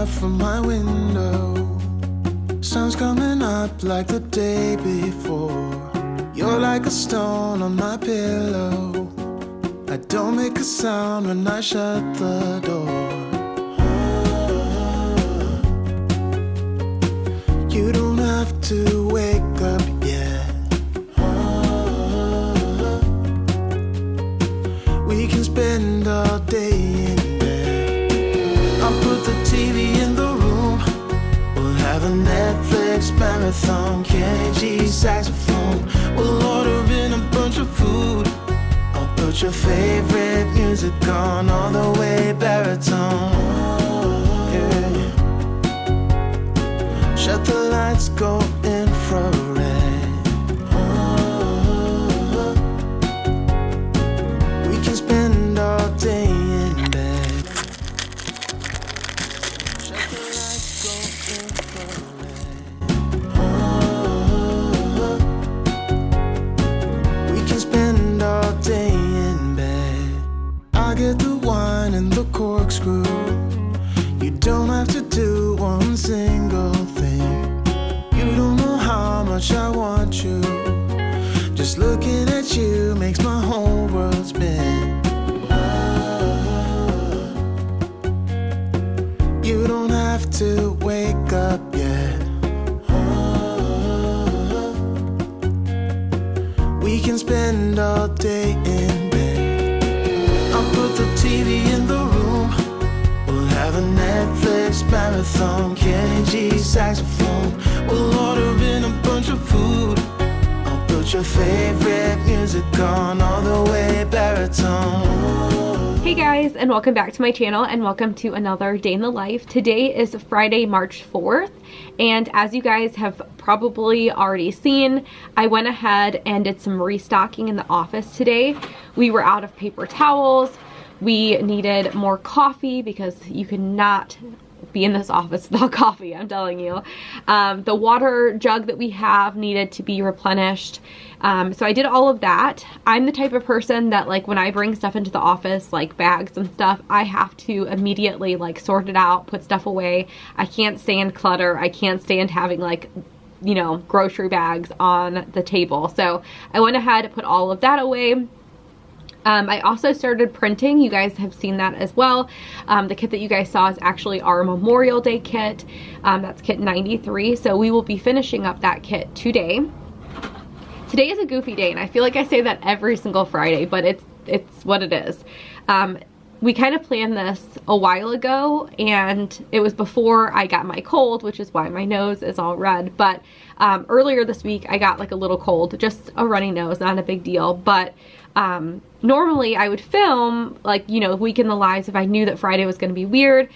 up from my window. Sun's coming up like the day before. You're like a stone on my pillow. I don't make a sound when I shut the door. You don't have to wake up yet. We can spend all day in bed. I'll put the TV in the room. We'll have a Netflix marathon. Kenny G saxophone. We'll order in a bunch of food. I'll put your favorite music on all the way baritone. Yeah. Shut the lights, go infrared. We can spend all day in bed. Shut the lights, go infrared. We can spend all day in bed. I get the wine and the corkscrew. You don't have to do one single thing. You don't know how much I want you. Just looking at you makes my whole world spin. You don't have to wake up yet. We can spend all day in bed. I'll put the TV in the room. We'll have a Netflix marathon. Kenny G saxophone. We'll order in a bunch of food. I'll put your favorite music on all the way baritone. Hey guys, and welcome back to my channel and welcome to another day in the life. Today is Friday, March 4th, and as you guys have probably already seen, I went ahead and did some restocking in the office today. We were out of paper towels. We needed more coffee because you cannot be in this office without coffee, I'm telling you. The water jug that we have needed to be replenished. So I did all of that. I'm the type of person that, like, when I bring stuff into the office, like bags and stuff, I have to immediately like sort it out, put stuff away. I can't stand clutter. I can't stand having, like, you know, grocery bags on the table. So I went ahead and put all of that away. I also started printing. You guys have seen that as well. The kit that you guys saw is actually our Memorial Day kit. That's kit 93. So we will be finishing up that kit today. Today is a goofy day, and I feel like I say that every single Friday, but it's what it is. We kind of planned this a while ago, and it was before I got my cold, which is why my nose is all red. But earlier this week, I got like a little cold, just a runny nose, not a big deal. But normally I would film, like, you know, Week in the Lives if I knew that Friday was going to be weird.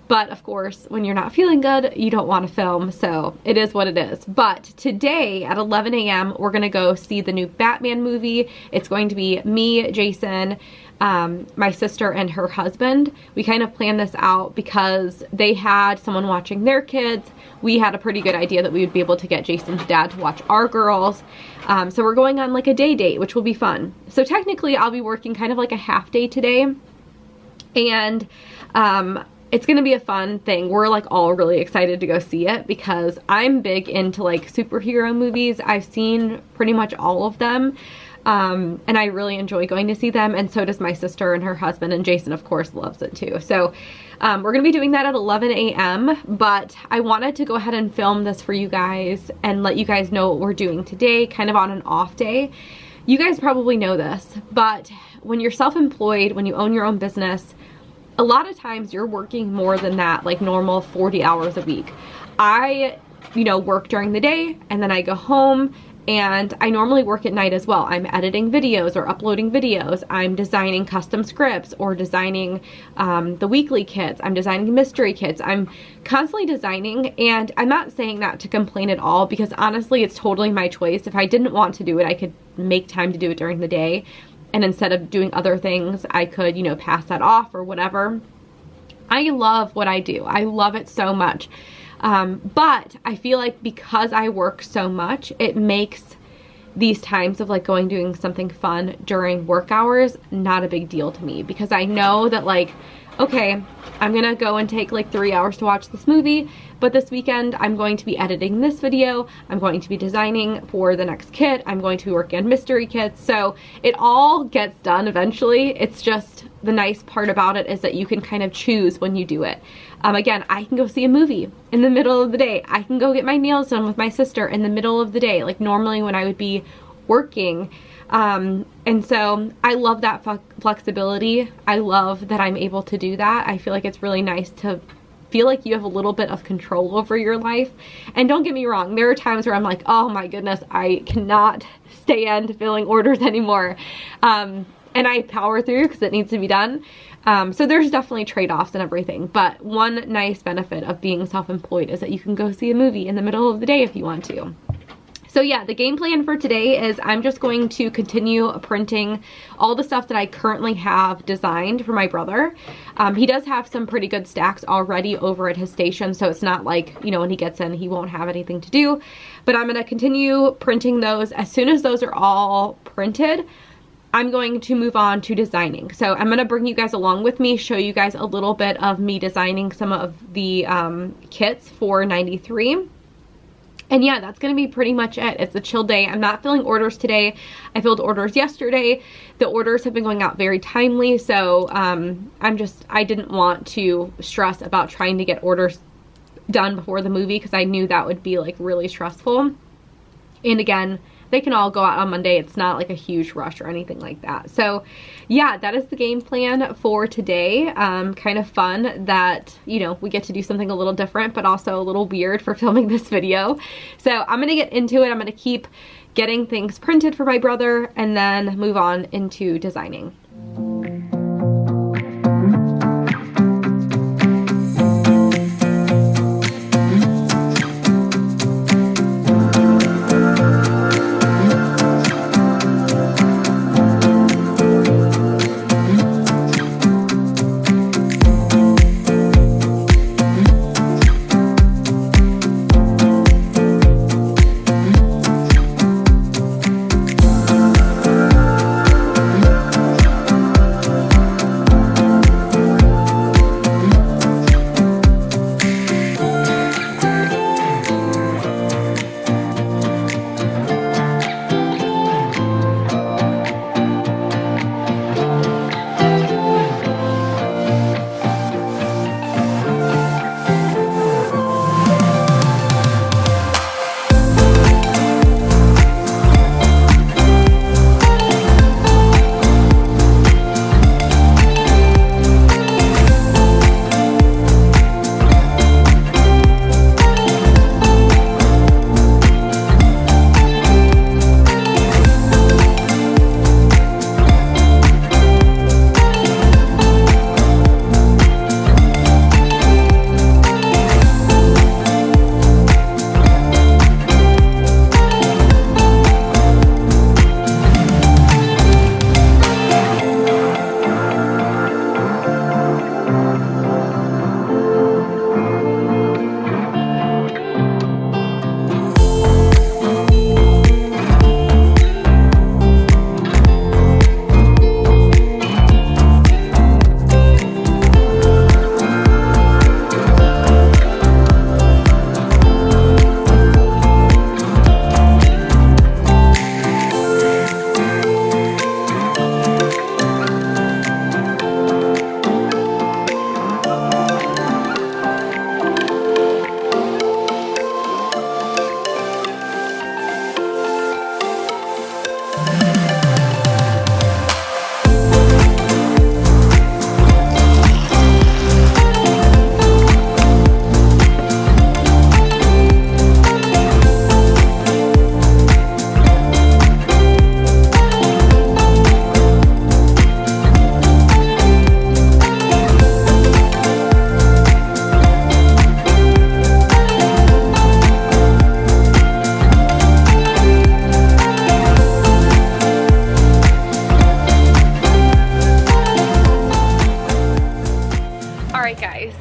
But of course, when you're not feeling good, you don't want to film, so it is what it is. But today at 11 a.m., we're going to go see the new Batman movie. It's going to be me, Jason, my sister, and her husband. We kind of planned this out because they had someone watching their kids. We had a pretty good idea that we would be able to get Jason's dad to watch our girls. So we're going on like a day date, which will be fun. So technically, I'll be working kind of like a half day today. And it's gonna be a fun thing. We're like all really excited to go see it because I'm big into like superhero movies. I've seen pretty much all of them. And I really enjoy going to see them, and so does my sister and her husband, and Jason of course loves it too. So we're gonna be doing that at 11 a.m. but I wanted to go ahead and film this for you guys and let you guys know what we're doing today, kind of on an off day. You guys probably know this, but when you're self-employed, when you own your own business, a lot of times you're working more than that, like normal 40 hours a week. I, you know, work during the day and then I go home, and I normally work at night as well. I'm editing videos or uploading videos. I'm designing custom scripts or designing the weekly kits. I'm designing mystery kits. I'm constantly designing, and I'm not saying that to complain at all because honestly, it's totally my choice. If I didn't want to do it, I could make time to do it during the day. And instead of doing other things, I could, you know, pass that off or whatever. I love what I do. I love it so much. But I feel like because I work so much, it makes these times of like doing something fun during work hours not a big deal to me, because I know that like, okay, I'm gonna go and take like 3 hours to watch this movie, but this weekend I'm going to be editing this video, I'm going to be designing for the next kit, I'm going to be working on mystery kits, so it all gets done eventually. It's just the nice part about it is that you can kind of choose when you do it. Again, I can go see a movie in the middle of the day. I can go get my nails done with my sister in the middle of the day, like normally when I would be working. And so I love that flexibility. I love that I'm able to do that. I feel like it's really nice to feel like you have a little bit of control over your life. And don't get me wrong, there are times where I'm like, oh my goodness, I cannot stand filling orders anymore. And I power through because it needs to be done. So there's definitely trade-offs and everything, but one nice benefit of being self-employed is that you can go see a movie in the middle of the day if you want to. So yeah, the game plan for today is I'm just going to continue printing all the stuff that I currently have designed for my brother. He does have some pretty good stacks already over at his station, so it's not like, you know, when he gets in, he won't have anything to do. But I'm gonna continue printing those. As soon as those are all printed, I'm going to move on to designing. So I'm gonna bring you guys along with me, show you guys a little bit of me designing some of the kits for 93. And yeah, that's gonna be pretty much it. It's a chill day. I'm not filling orders today. I filled orders yesterday. The orders have been going out very timely, so I didn't want to stress about trying to get orders done before the movie because I knew that would be like really stressful. And again, they can all go out on Monday. It's not like a huge rush or anything like that. So yeah, that is the game plan for today. Kind of fun that, you know, we get to do something a little different, but also a little weird for filming this video. So I'm gonna get into it. I'm gonna keep getting things printed for my brother and then move on into designing.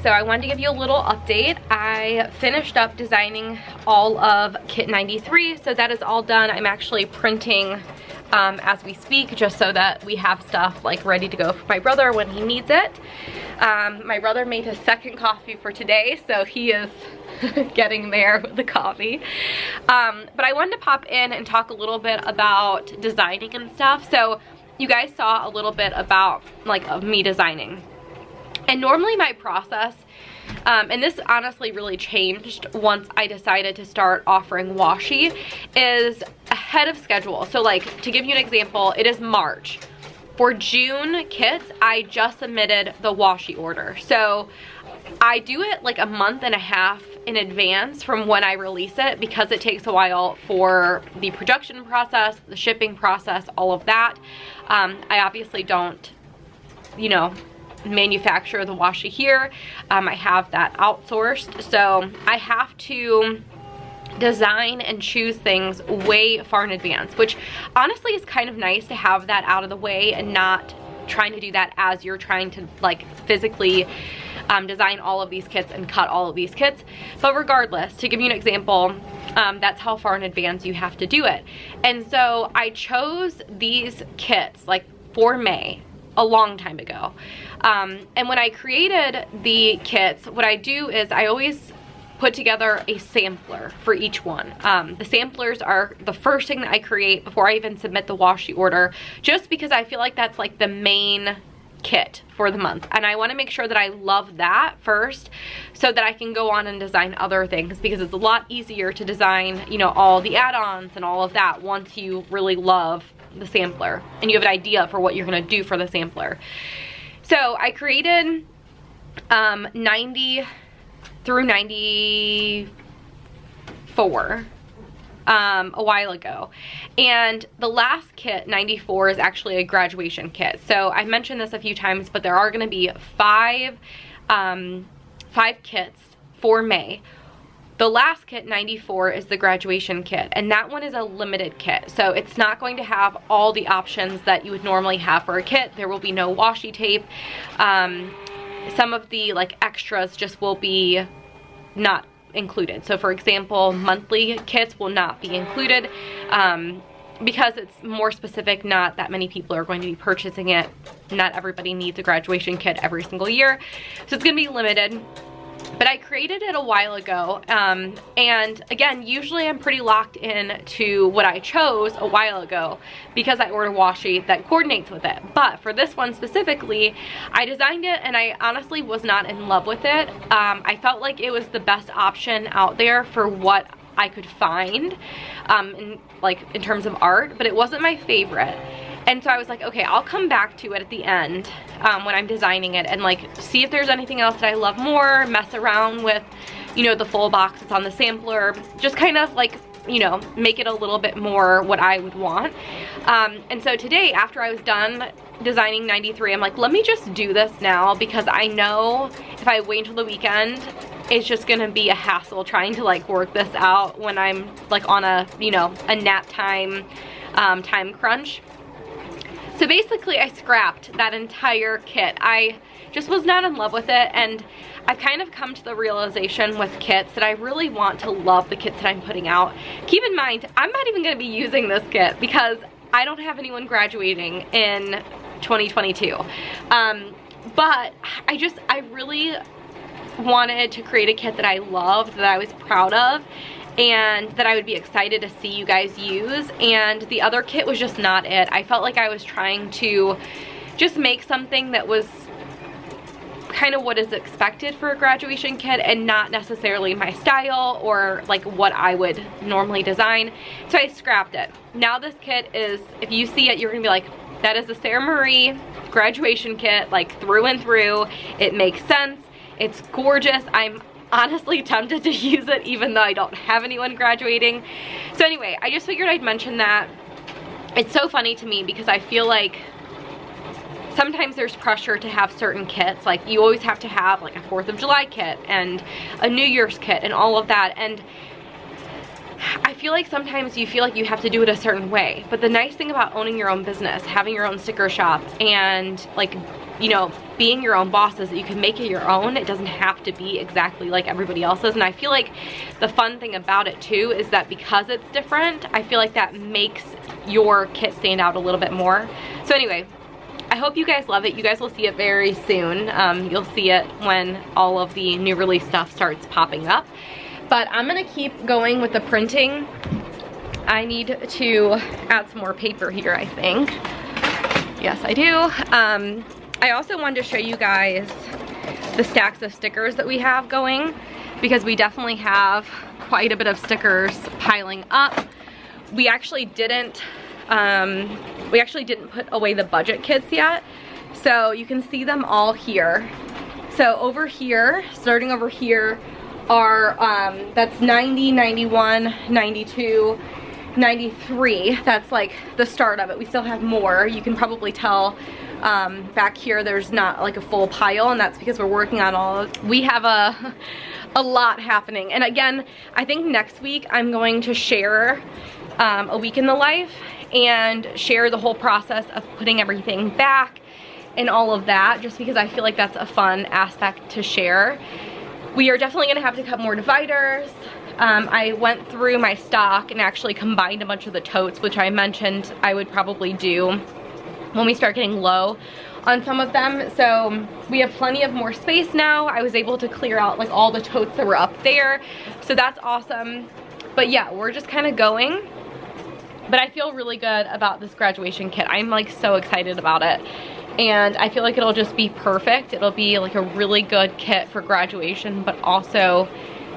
So I wanted to give you a little update. I finished up designing all of kit 93, so that is all done. I'm actually printing as we speak, just so that we have stuff like ready to go for my brother when he needs it. My brother made his second coffee for today, so he is getting there with the coffee. But I wanted to pop in and talk a little bit about designing and stuff. So you guys saw a little bit about like of me designing. And normally my process, and this honestly really changed once I decided to start offering washi, is ahead of schedule. So like, to give you an example, it is March. For June kits, I just submitted the washi order. So I do it like a month and a half in advance from when I release it, because it takes a while for the production process, the shipping process, all of that. I obviously don't, you know, manufacture the washi here. I have that outsourced, so I have to design and choose things way far in advance, which honestly is kind of nice to have that out of the way and not trying to do that as you're trying to like physically design all of these kits and cut all of these kits. But regardless, to give you an example, that's how far in advance you have to do it. And so I chose these kits like for May a long time ago. And when I created the kits, what I do is I always put together a sampler for each one. The samplers are the first thing that I create before I even submit the washi order, just because I feel like that's like the main kit for the month, and I want to make sure that I love that first so that I can go on and design other things, because it's a lot easier to design, you know, all the add-ons and all of that once you really love the sampler and you have an idea for what you're going to do for the sampler. So I created 90 through 94 a while ago, and the last kit, 94, is actually a graduation kit. So I mentioned this a few times, but there are going to be five kits for May. The last kit, 94, is the graduation kit, and that one is a limited kit, so it's not going to have all the options that you would normally have for a kit. There will be no washi tape. Some of the like extras just will be not included. So for example, monthly kits will not be included because it's more specific. Not that many people are going to be purchasing it. Not everybody needs a graduation kit every single year, so it's going to be limited. But I created it a while ago, and again, usually I'm pretty locked in to what I chose a while ago because I order washi that coordinates with it. But for this one specifically, I designed it and I honestly was not in love with it. I felt like it was the best option out there for what I could find in terms of art, but it wasn't my favorite. And so I was like, okay, I'll come back to it at the end when I'm designing it and like see if there's anything else that I love more, mess around with, you know, the full box that's on the sampler, just kind of like, you know, make it a little bit more what I would want. And so today, after I was done designing 93, I'm like, let me just do this now, because I know if I wait until the weekend, it's just gonna be a hassle trying to like work this out when I'm like on a, you know, a nap time time crunch. So basically I scrapped that entire kit. I just was not in love with it, and I've kind of come to the realization with kits that I really want to love the kits that I'm putting out. Keep in mind, I'm not even going to be using this kit because I don't have anyone graduating in 2022. But I really wanted to create a kit that I loved, that I was proud of, and that I would be excited to see you guys use. And the other kit was just not it. I felt like I was trying to just make something that was kind of what is expected for a graduation kit and not necessarily my style or like what I would normally design. So I scrapped it. Now this kit is, if you see it, you're gonna be like, that is a Sara Marie graduation kit, like through and through. It makes sense. It's gorgeous. I'm honestly tempted to use it even though I don't have anyone graduating. So anyway, I just figured I'd mention that. It's so funny to me because I feel like sometimes there's pressure to have certain kits. Like you always have to have like a 4th of July kit and a New Year's kit and all of that. And I feel like sometimes you feel like you have to do it a certain way. But the nice thing about owning your own business, having your own sticker shop, and like, you know, being your own boss is that you can make it your own. It doesn't have to be exactly like everybody else's. And I feel like the fun thing about it too is that because it's different, I feel like that makes your kit stand out a little bit more. So anyway, I hope you guys love it. You guys will see it very soon. You'll see it when all of the new release stuff starts popping up. But I'm gonna keep going with the printing. I need to add some more paper here, I think. Yes, I do. I also wanted to show you guys the stacks of stickers that we have going, because we definitely have quite a bit of stickers piling up. We actually didn't put away the budget kits yet, so you can see them all here. So over here, starting over here, are that's 90, 91, 92, 93. That's like the start of it. We still have more. You can probably tell back here there's not like a full pile, and that's because we're working on all of, we have a lot happening. And again, I think next week I'm going to share a week in the life and share the whole process of putting everything back and all of that, just because I feel like that's a fun aspect to share. We are definitely gonna have to cut more dividers. I went through my stock and actually combined a bunch of the totes, which I mentioned I would probably do when we start getting low on some of them. So we have plenty of more space now. I was able to clear out like all the totes that were up there, so that's awesome. But yeah, we're just kind of going. But I feel really good about this graduation kit. I'm like so excited about it. And I feel like it'll just be perfect. It'll be like a really good kit for graduation, but also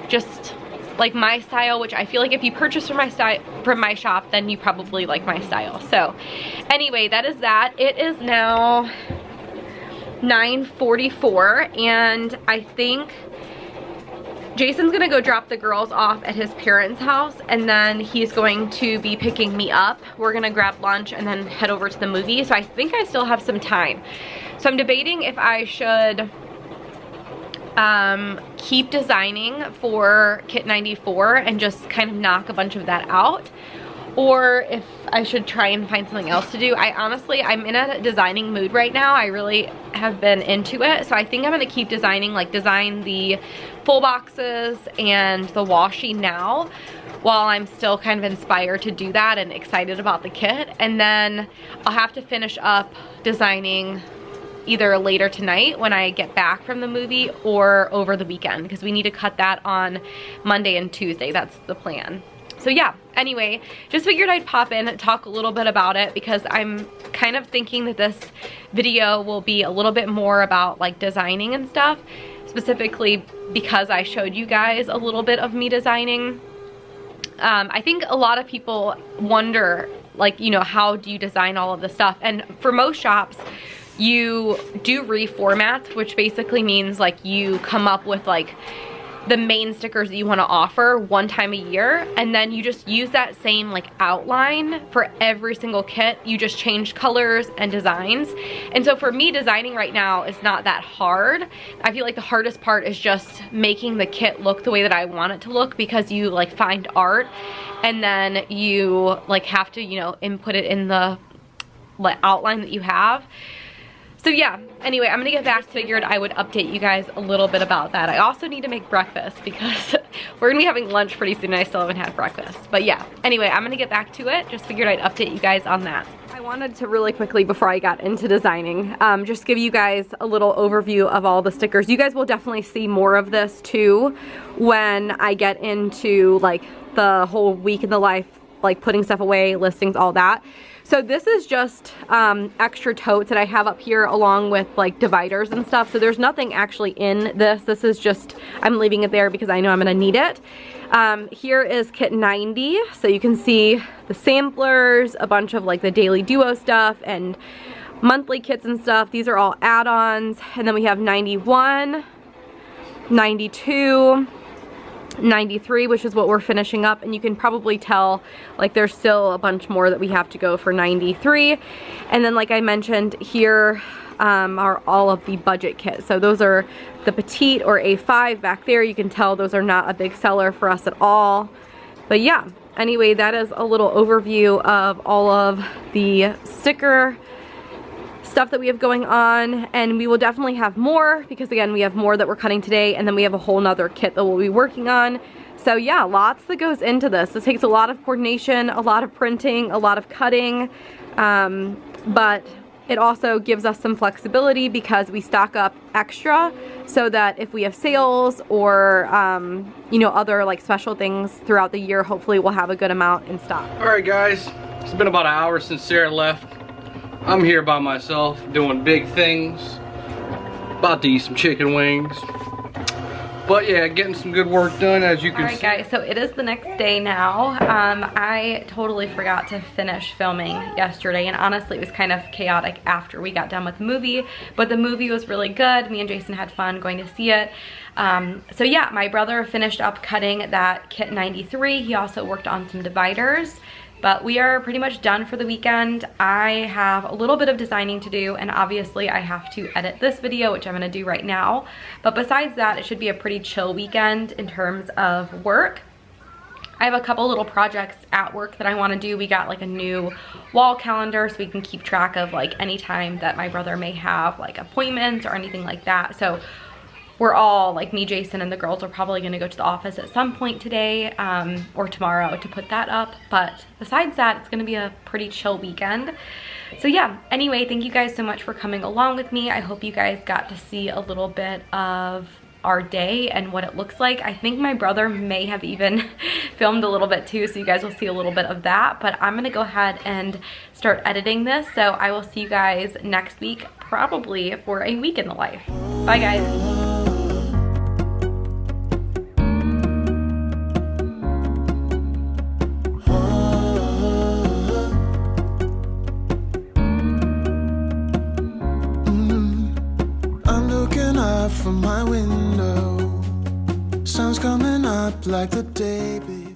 just like my style, which I feel like if you purchase from my shop, then you probably like my style. So anyway, that is that. It is now 9:44, and I think Jason's gonna go drop the girls off at his parents' house, and then he's going to be picking me up. We're gonna grab lunch and then head over to the movie. So I think I still have some time. So I'm debating if I should keep designing for kit 94 and just kind of knock a bunch of that out, or if I should try and find something else to do. I'm in a designing mood right now. I really have been into it, so I think I'm gonna keep designing, like design the full boxes and the washi now while I'm still kind of inspired to do that and excited about the kit. And then I'll have to finish up designing either later tonight when I get back from the movie or over the weekend, because we need to cut that on Monday and Tuesday. That's the plan. So yeah, anyway, just figured I'd pop in and talk a little bit about it, because I'm kind of thinking that this video will be a little bit more about like designing and stuff, specifically because I showed you guys a little bit of me designing. I think a lot of people wonder, like, you know, how do you design all of this stuff? And for most shops, you do reformats, which basically means like you come up with like the main stickers that you want to offer one time a year, and then you just use that same like outline for every single kit. You just change colors and designs. And so for me, designing right now is not that hard. I feel like the hardest part is just making the kit look the way that I want it to look, because you like find art and then you like have to, you know, input it in the like outline that you have. So yeah, anyway, I'm gonna get back. Figured I would update you guys a little bit about that. I also need to make breakfast because we're gonna be having lunch pretty soon and I still haven't had breakfast. But yeah, anyway, I'm gonna get back to it. Just figured I'd update you guys on that. I wanted to really quickly, before I got into designing, just give you guys a little overview of all the stickers. You guys will definitely see more of this too when I get into like the whole week in the life, like putting stuff away, listings, all that. So this is just extra totes that I have up here along with like dividers and stuff. So there's nothing actually in this. This is just, I'm leaving it there because I know I'm gonna need it. Here is kit 90. So you can see the samplers, a bunch of like the daily duo stuff and monthly kits and stuff. These are all add-ons. And then we have 91, 92, 93, which is what we're finishing up, and you can probably tell like there's still a bunch more that we have to go for 93. And then like I mentioned, here are all of the budget kits. So those are the petite or A5 back there. You can tell those are not a big seller for us at all. But yeah, anyway, that is a little overview of all of the sticker stuff that we have going on, and we will definitely have more because again, we have more that we're cutting today, and then we have a whole nother kit that we'll be working on. So yeah, lots that goes into this. This takes a lot of coordination, a lot of printing, a lot of cutting, but it also gives us some flexibility because we stock up extra so that if we have sales or you know, other like special things throughout the year, hopefully we'll have a good amount in stock. All right guys, it's been about an hour since Sarah left. I'm here by myself doing big things. About to eat some chicken wings. But yeah, getting some good work done, as you can see. Alright guys, so it is the next day now. I totally forgot to finish filming yesterday, and honestly it was kind of chaotic after we got done with the movie, but the movie was really good. Me and Jason had fun going to see it. So yeah, my brother finished up cutting that kit 93. He also worked on some dividers. But we are pretty much done for the weekend. I have a little bit of designing to do, and obviously I have to edit this video, which I'm gonna do right now. But besides that, it should be a pretty chill weekend in terms of work. I have a couple little projects at work that I wanna do. We got like a new wall calendar so we can keep track of like any time that my brother may have like appointments or anything like that. So we're all, like me, Jason, and the girls are probably gonna go to the office at some point today or tomorrow to put that up. But besides that, it's gonna be a pretty chill weekend. So yeah, anyway, thank you guys so much for coming along with me. I hope you guys got to see a little bit of our day and what it looks like. I think my brother may have even filmed a little bit too, so you guys will see a little bit of that. But I'm gonna go ahead and start editing this, so I will see you guys next week, probably for a week in the life. Bye guys. From my window, sun's coming up like the day before.